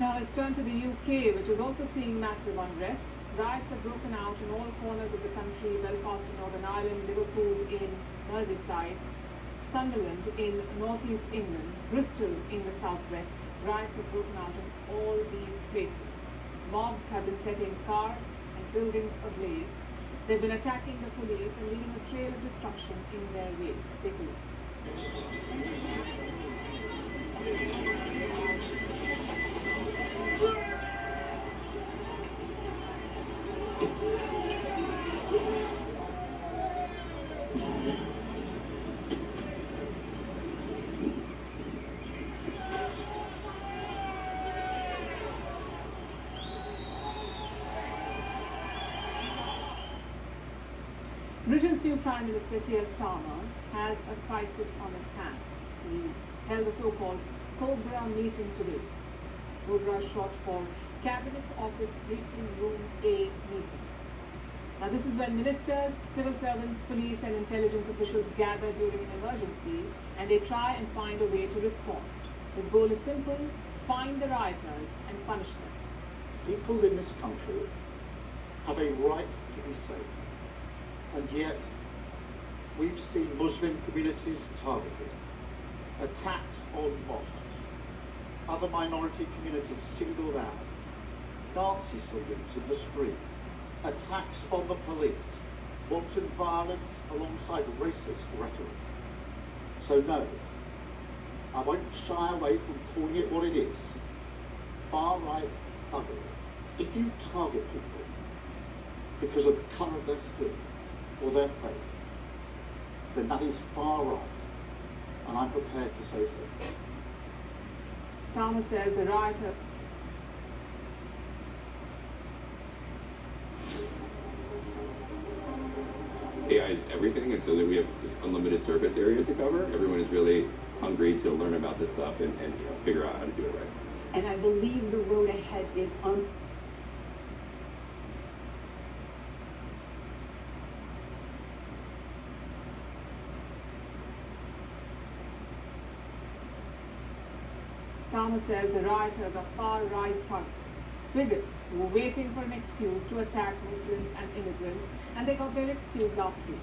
Now let's turn to the UK, which is also seeing massive unrest. Riots have broken out in all corners of the country: Belfast in Northern Ireland, Liverpool in Merseyside, Sunderland in northeast England, Bristol in the southwest. Riots have broken out in all these places. Mobs have been setting cars and buildings ablaze. They've been attacking the police and leaving a trail of destruction in their wake. Take a look. Britain's new Prime Minister Keir Starmer has a crisis on his hands. He held a so-called Cobra meeting today. Cobra is short for Cabinet Office Briefing Room A meeting. Now this is when ministers, civil servants, police and intelligence officials gather during an emergency and they try and find a way to respond. His goal is simple: find the rioters and punish them. People in this country have a right to be safe. And yet, we've seen Muslim communities targeted, attacks on mosques, other minority communities singled out, Nazi salutes in the street, attacks on the police, wanton violence alongside racist rhetoric. So no, I won't shy away from calling it what it is: far-right thuggery. If you target people because of the colour of their skin or their faith, then that is far right, and I'm prepared to say so. Starmer says the rioter AI is everything, and so that we have this unlimited surface area to cover. Everyone is really hungry to learn about this stuff and figure out how to do it right. And I believe the road ahead is Starmer says the rioters are far-right thugs, bigots who were waiting for an excuse to attack Muslims and immigrants, and they got their excuse last week.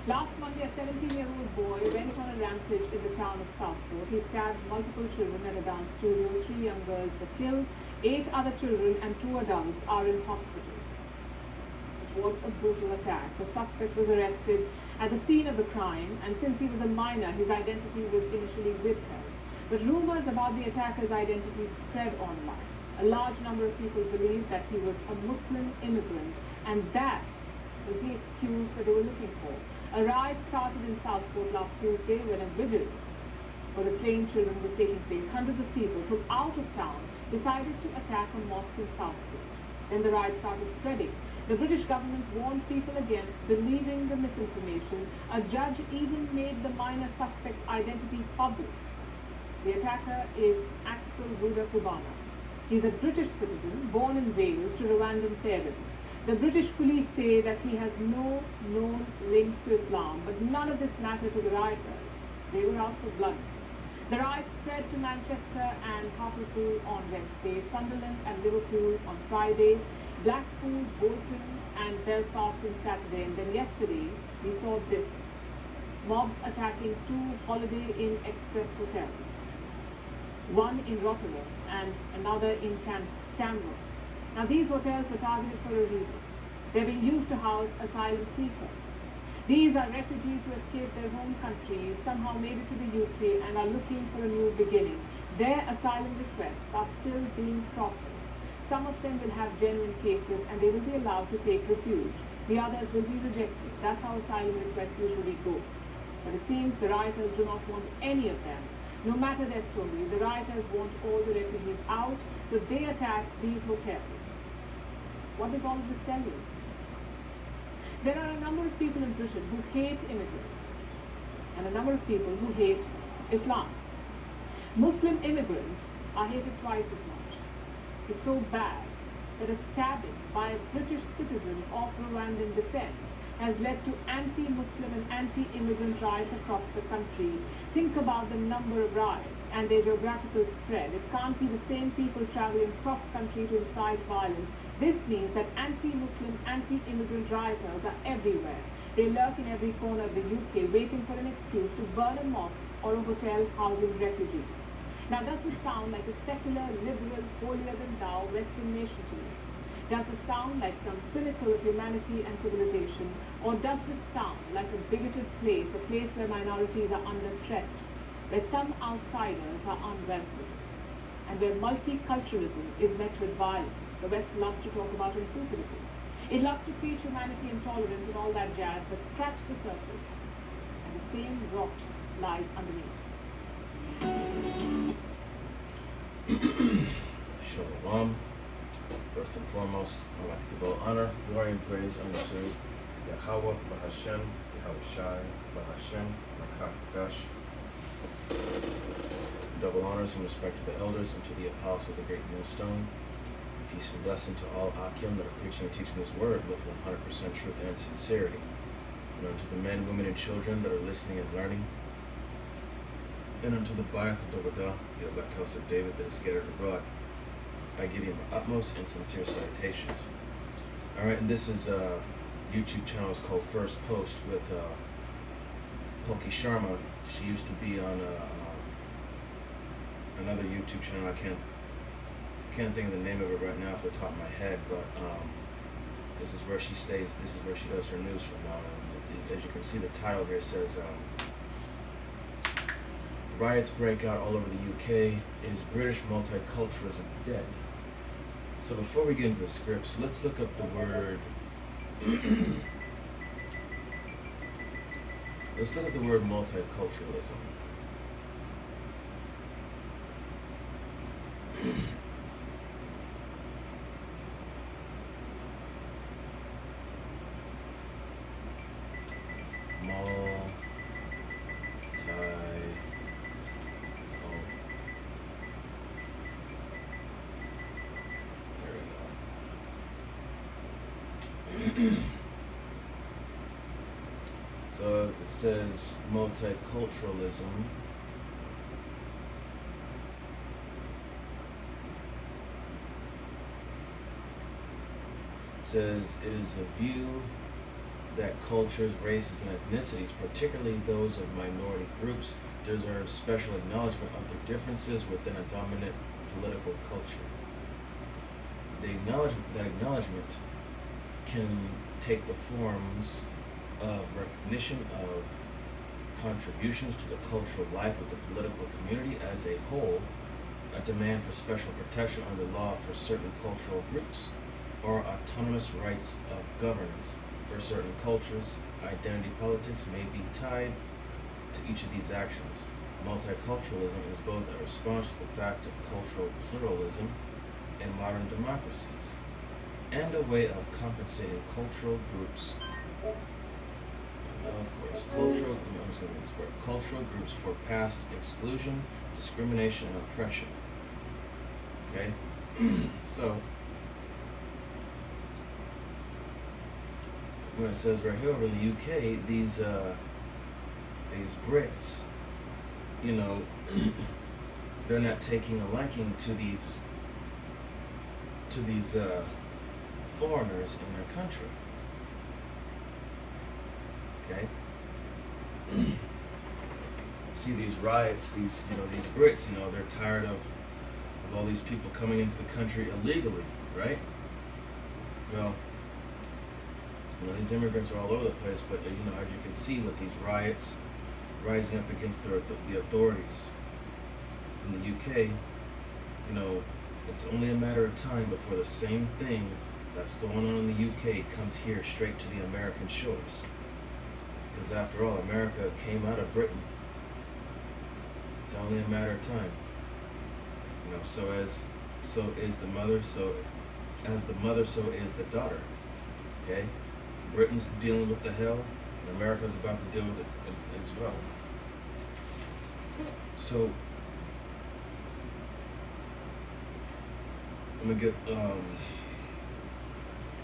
Last Monday, a 17-year-old boy went on a rampage in the town of Southport. He stabbed multiple children at a dance studio. 3 young girls were killed. 8 other children and 2 adults are in hospital. It was a brutal attack. The suspect was arrested at the scene of the crime, and since he was a minor, his identity was initially withheld. But rumors about the attacker's identity spread online. A large number of people believed that he was a Muslim immigrant, and that was the excuse that they were looking for. A riot started in Southport last Tuesday when a vigil for the slain children was taking place. Hundreds of people from out of town decided to attack a mosque in Southport. Then the riot started spreading. The British government warned people against believing the misinformation. A judge even made the minor suspect's identity public. The attacker is Axel Ruda Kubana. He's a British citizen born in Wales to Rwandan parents. The British police say that he has no known links to Islam, but none of this mattered to the rioters. They were out for blood. The riot spread to Manchester and Hartlepool on Wednesday, Sunderland and Liverpool on Friday, Blackpool, Bolton and Belfast on Saturday, and then yesterday we saw this: mobs attacking 2 Holiday Inn Express hotels. One in Rotherham and another in Tamworth. Now these hotels were targeted for a reason. They're being used to house asylum seekers. These are refugees who escaped their home countries, somehow made it to the UK and are looking for a new beginning. Their asylum requests are still being processed. Some of them will have genuine cases and they will be allowed to take refuge. The others will be rejected. That's how asylum requests usually go. But it seems the rioters do not want any of them. No matter their story, the rioters want all the refugees out, so they attack these hotels. What does all of this tell you? There are a number of people in Britain who hate immigrants, and a number of people who hate Islam. Muslim immigrants are hated twice as much. It's so bad that a stabbing by a British citizen of Rwandan descent has led to anti-Muslim and anti-immigrant riots across the country. Think about the number of riots and their geographical spread. It can't be the same people traveling cross-country to incite violence. This means that anti-Muslim, anti-immigrant rioters are everywhere. They lurk in every corner of the UK, waiting for an excuse to burn a mosque or a hotel housing refugees. Now, does this sound like a secular, liberal, holier-than-thou Western nation to you? Does this sound like some pinnacle of humanity and civilization? Or does this sound like a bigoted place, a place where minorities are under threat, where some outsiders are unwelcome, and where multiculturalism is met with violence? The West loves to talk about inclusivity. It loves to preach humanity and tolerance and all that jazz, but scratch the surface, and the same rot lies underneath. Shalom. First and foremost, I'd like to give all honor, glory, and praise unto Yahweh, Bahashem, Yahweh Shai, Bahashem, Makakash. Double honors and respect to the elders and to the apostles of the great millstone. Peace and blessing to all Akim that are preaching and teaching this word with 100% truth and sincerity. And unto the men, women, and children that are listening and learning. And unto the Bayath of Dobadah, the elect house of David that is scattered abroad, I give you my utmost and sincere salutations. Alright, and this is YouTube channel is called First Post with Polki Sharma. She used to be on another YouTube channel. I can't think of the name of it right now off the top of my head, but this is where she stays. This is where she does her news from now on. As you can see, the title here says riots break out all over the UK. Is British multiculturalism dead? So before we get into the scripts, let's look up the word. Let's look at the word multiculturalism. So it says multiculturalism says it is a view that cultures, races, and ethnicities, particularly those of minority groups, deserve special acknowledgement of their differences within a dominant political culture. That acknowledgement can take the forms of recognition of contributions to the cultural life of the political community as a whole, a demand for special protection under law for certain cultural groups, or autonomous rights of governance for certain cultures. Identity politics may be tied to each of these actions. Multiculturalism is both a response to the fact of cultural pluralism in modern democracies and a way of compensating cultural groups. Of course, cultural groups for past exclusion, discrimination, and oppression. Okay, so when it says right here over in the UK, these Brits, you know, they're not taking a liking to these foreigners in their country. Okay. See these riots, these Brits, they're tired of all these people coming into the country illegally, right? Well, these immigrants are all over the place, but as you can see with these riots rising up against the authorities in the UK, it's only a matter of time before the same thing that's going on in the UK comes here straight to the American shores. Because after all, America came out of Britain. It's only a matter of time. So is the mother, so as the mother, so is the daughter. Okay? Britain's dealing with the hell, and America's about to deal with it as well. So I'm gonna get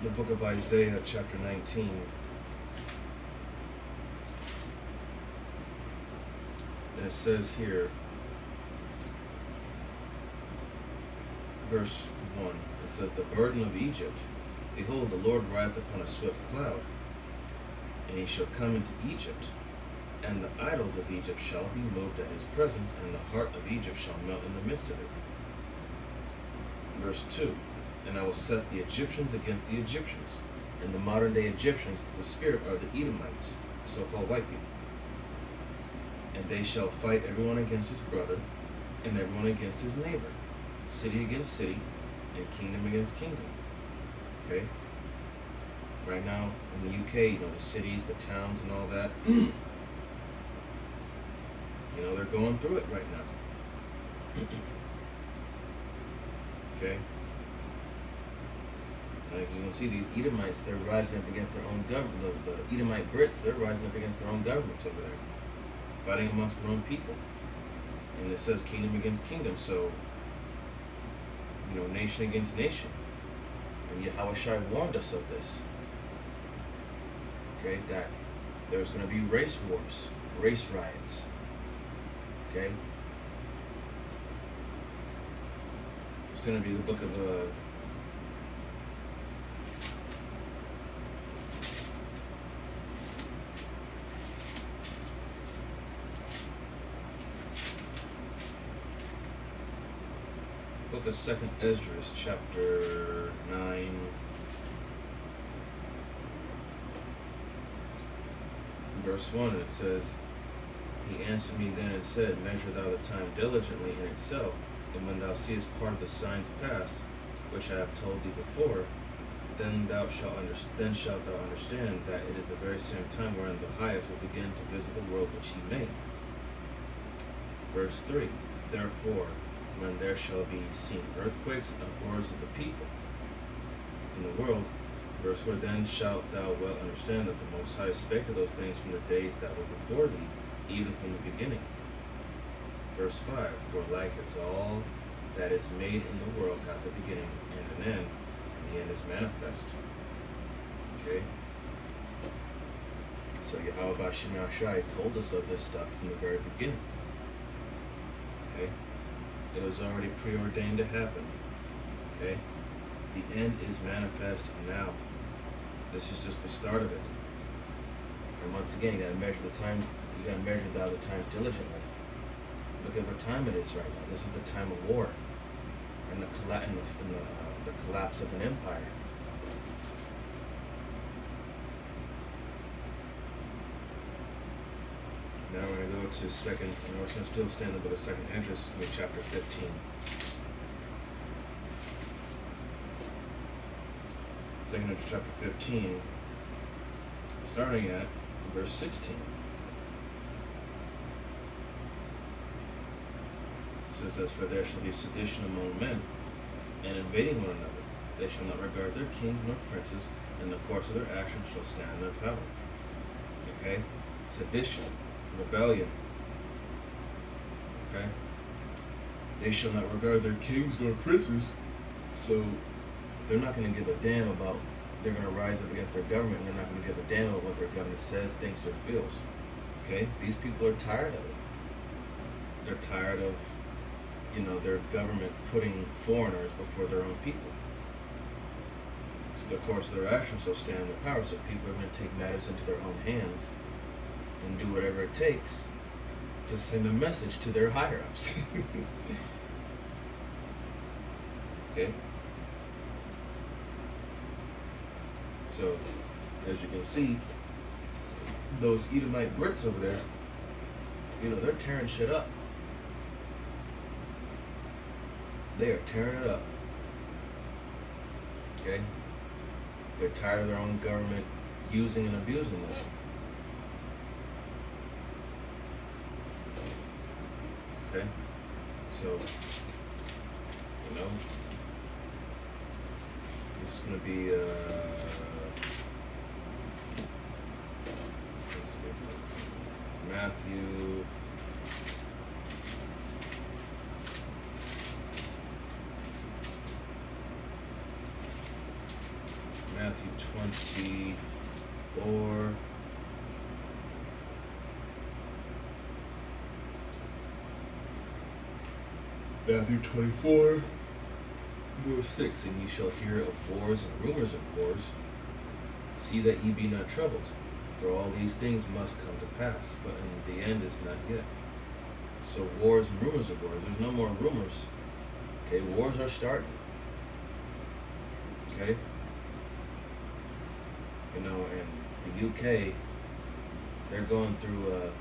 the book of Isaiah, chapter 19. And it says here, verse 1, it says, "The burden of Egypt, behold, the Lord rideth upon a swift cloud, and he shall come into Egypt, and the idols of Egypt shall be moved at his presence, and the heart of Egypt shall melt in the midst of it." Verse 2, "And I will set the Egyptians against the Egyptians." And the modern day Egyptians, the spirit, are the Edomites, so-called white people. "And they shall fight everyone against his brother, and everyone against his neighbor, city against city, and kingdom against kingdom." Okay? Right now in the UK, the cities, the towns, and all that, they're going through it right now. Okay? Like you can see, these Edomites, they're rising up against their own government. The Edomite Brits, they're rising up against their own governments over there, fighting amongst their own people. And it says kingdom against kingdom, so, nation against nation. And Yahushua warned us of this. Okay, that there's going to be race wars, race riots. Okay? It's going to be the book of Second Esdras, chapter 9, verse 1, and it says, "He answered me then and said, Measure thou the time diligently in itself, and when thou seest part of the signs pass, which I have told thee before, then shalt thou understand that it is the very same time wherein the highest will begin to visit the world which he made." Verse 3, "Therefore, when there shall be seen earthquakes and uproars of the people in the world," verse 4, "then shalt thou well understand that the Most High spake of those things from the days that were before thee, even from the beginning." Verse 5, "For like as all that is made in the world hath a beginning and an end, and the end is manifest." Okay? So Yahweh Shai told us of this stuff from the very beginning. Okay? It was already preordained to happen. Okay? The end is manifest now. This is just the start of it. And once again, you gotta measure the times. You gotta measure the times diligently. Look at what time it is right now. This is the time of war and the collapse of an empire. Now we're gonna go to we're gonna still stay in the book of Second Esdras, chapter 15. Second Esdras, chapter 15, starting at verse 16. So it says, "For there shall be sedition among men, and invading one another. They shall not regard their kings nor princes, and the course of their actions shall stand in their power." Okay? Sedition. Rebellion. Okay? "They shall not regard their kings nor princes." So they're not going to give a damn about, they're going to rise up against their government, and they're not going to give a damn about what their government says, thinks, or feels. Okay? These people are tired of it. They're tired of, their government putting foreigners before their own people. So the course of their actions shall stand in their power, so people are going to take matters into their own hands and do whatever it takes to send a message to their higher-ups. Okay? So, as you can see, those Edomite Brits over there, they're tearing shit up. They are tearing it up. Okay? They're tired of their own government using and abusing them. Okay? So, this is going to be, let's see, Matthew, Matthew 24, Matthew 24, verse 6, and ye shall hear of wars and rumors of wars. See that ye be not troubled, for all these things must come to pass, but in the end is not yet. So wars and rumors of wars, there's no more rumors. Okay, wars are starting. Okay? You know, and the UK, they're going through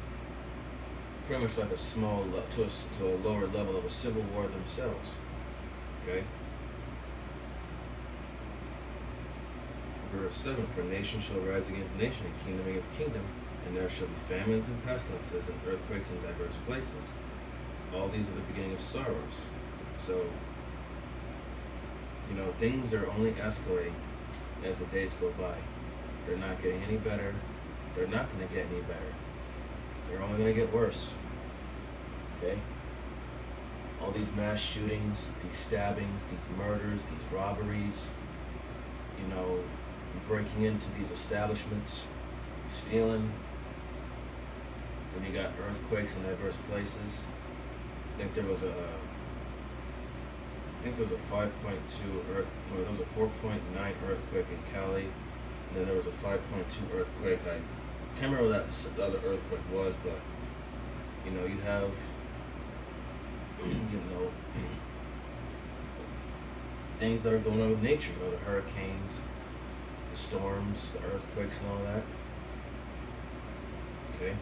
pretty much like a to a lower level of a civil war themselves. Okay? Verse 7, for nation shall rise against nation, and kingdom against kingdom, and there shall be famines and pestilences and earthquakes in diverse places. All these are the beginning of sorrows. So, you know, things are only escalating as the days go by. They're not getting any better. They're not going to get any better. They're only going to get worse. Okay? All these mass shootings, these stabbings, these murders, these robberies, you know, breaking into these establishments, stealing. Then you got earthquakes in diverse places. I think there was a 5.2 there was a 4.9 earthquake in Cali, and then there was a 5.2 earthquake. I can't remember what the other earthquake was, but you know, you have you know, things that are going on with nature, you know, the hurricanes, the storms, the earthquakes and all that. Okay?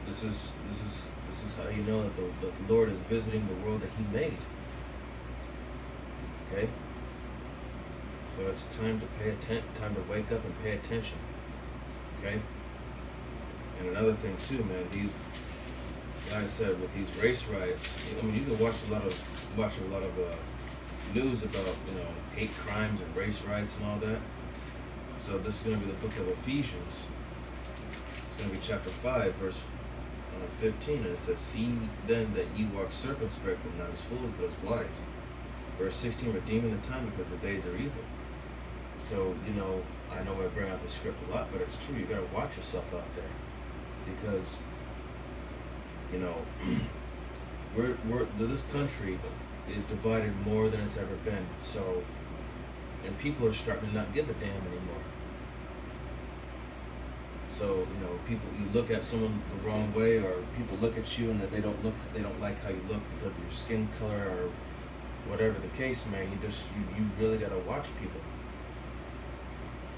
This is how you know that the Lord is visiting the world that He made. Okay? So it's time to time to wake up and pay attention. Okay? And another thing too, man, these, like I said, with these race riots, I mean, you can watch a lot of news about, you know, hate crimes and race riots and all that. So this is going to be the book of Ephesians. It's going to be chapter 5, verse 15, and it says, see then that ye walk circumspect, but not as fools, but as wise. Verse 16, redeeming the time, because the days are evil. So, you know, I know I bring out the script a lot, but it's true. You got to watch yourself out there, because, you know, this country is divided more than it's ever been. So, and people are starting to not give a damn anymore. So, you know, you look at someone the wrong way, or people look at you and that they don't like how you look because of your skin color or whatever the case, man. You really gotta watch people.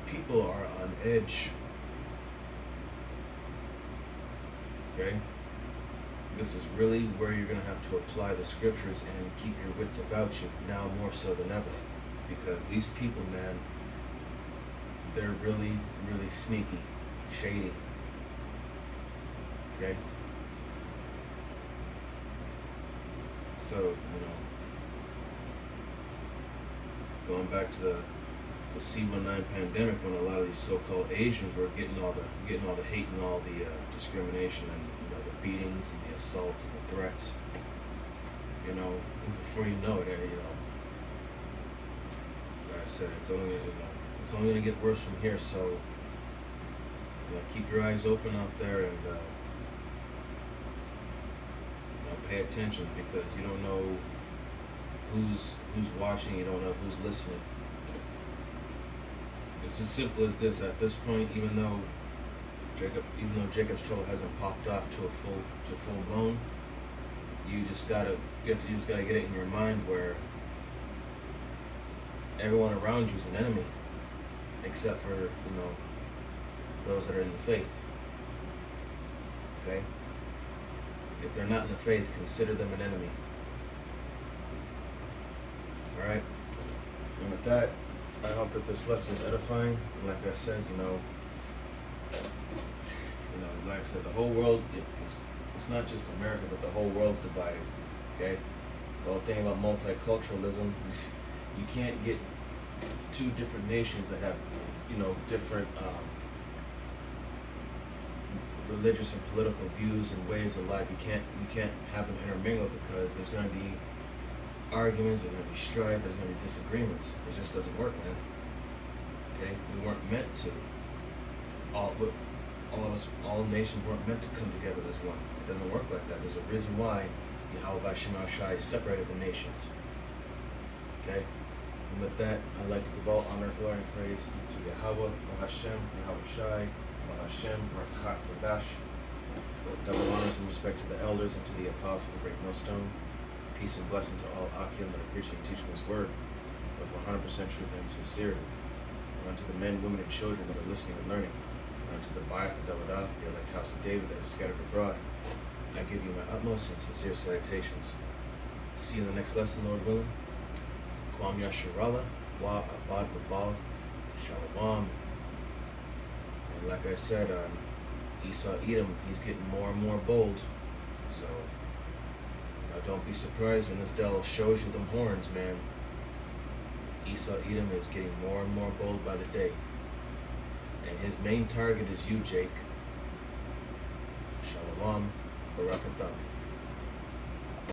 People are on edge. Okay? This is really where you're gonna have to apply the scriptures and keep your wits about you, now more so than ever. Because these people, man, they're really, really sneaky, shady. Okay? So, you know, going back to the C-19 pandemic, when a lot of these so-called Asians were getting all the hate and all the discrimination and, you know, the beatings and the assaults and the threats, you know, and before you know it, you know, like I said, it's only gonna get worse from here. So, you know, keep your eyes open out there and you know, pay attention, because you don't know who's watching, you don't know who's listening. It's as simple as this. At this point, even though Jacob's trouble hasn't popped off to full blown, you just gotta get it in your mind where everyone around you is an enemy, except for, you know, those that are in the faith. Okay? If they're not in the faith, consider them an enemy. Alright? And with that, I hope that this lesson is edifying. And like I said, you know, like I said, the whole world, it's not just America, but the whole world's divided. Okay? The whole thing about multiculturalism, you can't get two different nations that have, you know, different religious and political views and ways of life. You can't have them intermingle, because there's going to be arguments, there's going to be strife, there's going to be disagreements. It just doesn't work, man. Okay? We weren't meant to. All nations weren't meant to come together as one. It doesn't work like that. There's a reason why Yahweh Shema Shai separated the nations. Okay? And with that, I'd like to give all honor, glory, and praise to Yahweh, Hashem, Yahweh Shai, Hashem, Marchat, Radash. Double honors and respect to the elders and to the apostles of the great millstone. Peace and blessing to all Akim that are preaching and teaching His word with 100% truth and sincerity. And unto the men, women, and children that are listening and learning. And unto the Ba'ath of Davadah, the elect house of David that is scattered abroad. I give you my utmost and sincere salutations. See you in the next lesson, Lord willing. Kwam Yasharallah, Wa Abad Babal, Shalom. And like I said, Esau Edom, he's getting more and more bold. So, don't be surprised when this devil shows you them horns, man. Esau Edom is getting more and more bold by the day. And his main target is you, Jake. Shalom, Barakatah.